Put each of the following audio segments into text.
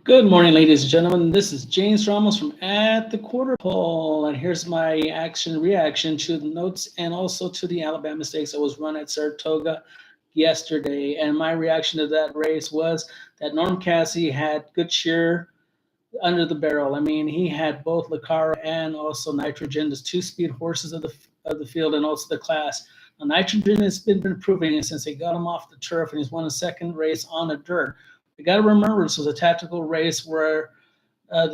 Good morning, ladies and gentlemen. This is James Ramos from At the Quarter Pole, and here's my action reaction to the notes and also to the Alabama Stakes that was run at Saratoga yesterday. And my reaction to that race was that Norm Cassie had good cheer under the barrel. I mean, he had both Lucara and also Nitrogen, the two speed horses of the field and also the class. Now, Nitrogen has been proving it since they got him off the turf, and he's won a second race on the dirt. We got to remember this was a tactical race where but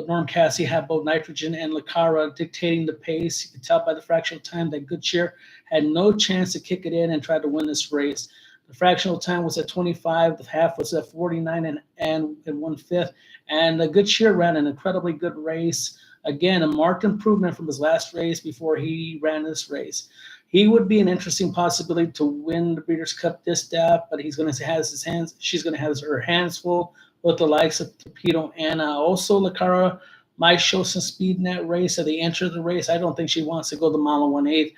Norm Cassie had both Nitrogen and Lucara dictating the pace. You could tell by the fractional time that Goodcheer had no chance to kick it in and try to win this race. The fractional time was at 25. The half was at 49 and 1/5. And Goodcheer ran an incredibly good race. Again, a marked improvement from his last race before he ran this race. He would be an interesting possibility to win the Breeders' Cup Distaff, but he's going to have his hands. She's going to have her hands full with the likes of Torpedo Anna. Also, Lucara might show some speed in that race at the entry of the race. I don't think she wants to go the mile and 1/8.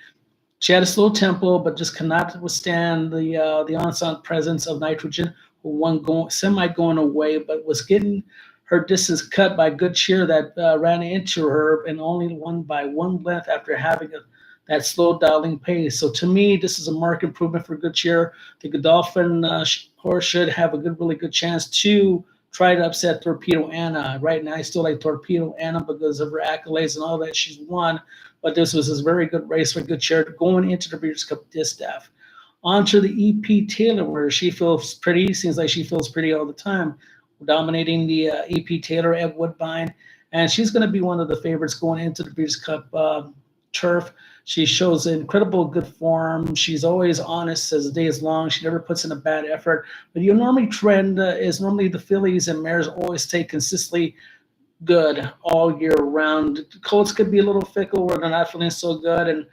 She had a slow tempo, but just cannot withstand the onslaught presence of Nitrogen, who won semi going away, but was getting her distance cut by Good Cheer that ran into her and only won by one length after having that slow dialing pace. So to me, this is a marked improvement for Good Cheer. The Godolphin horse should have a really good chance to try to upset Torpedo Anna. Right now, I still like Torpedo Anna because of her accolades and all that she's won. But this was a very good race for Good Cheer going into the Breeders' Cup Distaff. On to the EP Taylor, where she feels pretty. Seems like she feels pretty all the time, dominating the EP Taylor at Woodbine. And she's going to be one of the favorites going into the Breeders' Cup turf. She shows incredible good form. She's always honest as the day is long. She never puts in a bad effort. But your normally trend is normally the fillies and mares always stay consistently good all year round. The Colts could be a little fickle where they're not feeling so good and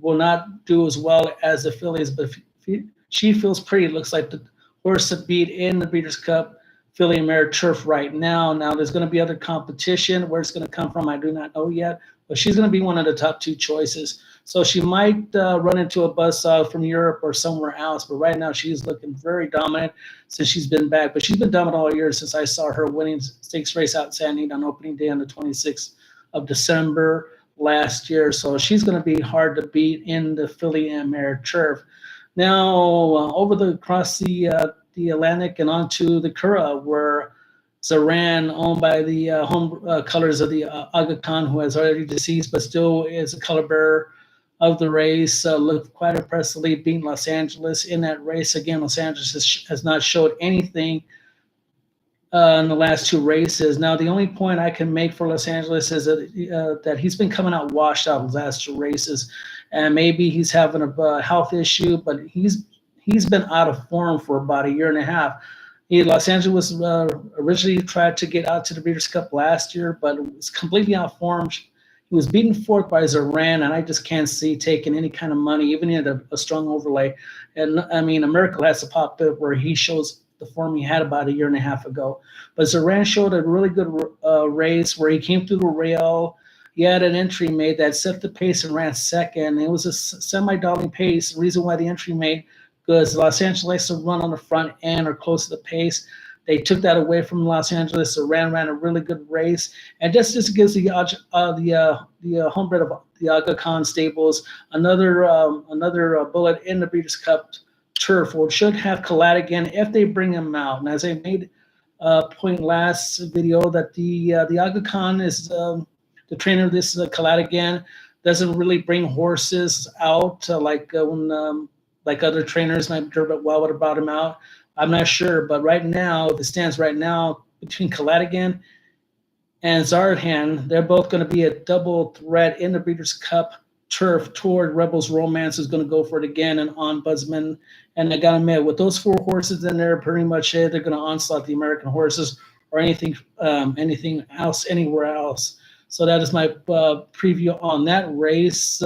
will not do as well as the fillies. But if she feels pretty, it looks like the horse to beat in the Breeders' Cup filly and mare turf right now. Now there's going to be other competition. Where it's going to come from, I do not know yet. But she's going to be one of the top two choices. So she might run into a buzzsaw from Europe or somewhere else. But right now she's looking very dominant since she's been back. But she's been dominant all year since I saw her winning stakes race out in San Diego on opening day on the 26th of December last year. So she's going to be hard to beat in the filly and mare turf. Now across the Atlantic and onto the Curragh, where Zaran, owned by the home colors of the Aga Khan, who has already deceased but still is a color bearer of the race, looked quite impressively, beating Los Angeles in that race. Again, Los Angeles has not showed anything in the last two races. Now, the only point I can make for Los Angeles is that he's been coming out washed out the last two races, and maybe he's having a health issue, but he's been out of form for about a year and a half. Los Angeles originally tried to get out to the Breeders' Cup last year, but was completely out of form. He was beaten fourth by Zaran, and I just can't see taking any kind of money, even in a strong overlay. And I mean, a miracle has to pop up where he shows the form he had about a year and a half ago. But Zaran showed a really good race where he came through the rail. He had an entry made that set the pace and ran second. It was a semi-dolly pace. The reason why the entry made because Los Angeles likes to run on the front end or close to the pace. They took that away from Los Angeles. So ran a really good race, and this just gives the homebred of the Aga Khan stables another bullet in the Breeders' Cup turf, or should have Caladigan if they bring him out. And as I made a point last video, that the Aga Khan is the trainer of this Caladigan doesn't really bring horses out like other trainers, like Durbet Well would have brought him out. I'm not sure, but right now, the stands right now between Caladigan and Zarhan, they're both going to be a double threat in the Breeders' Cup turf toward Rebels Romance, who's going to go for it again, and Ombudsman. And I got to admit, with those four horses in there, pretty much they're going to onslaught the American horses or anything else, anywhere else. So that is my preview on that race.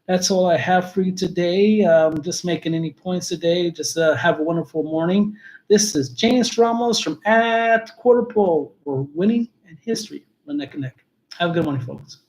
That's all I have for you today. Just making any points today. Just have a wonderful morning. This is James Ramos from At Quarter Pole, where winning and history run neck and neck. Have a good morning, folks.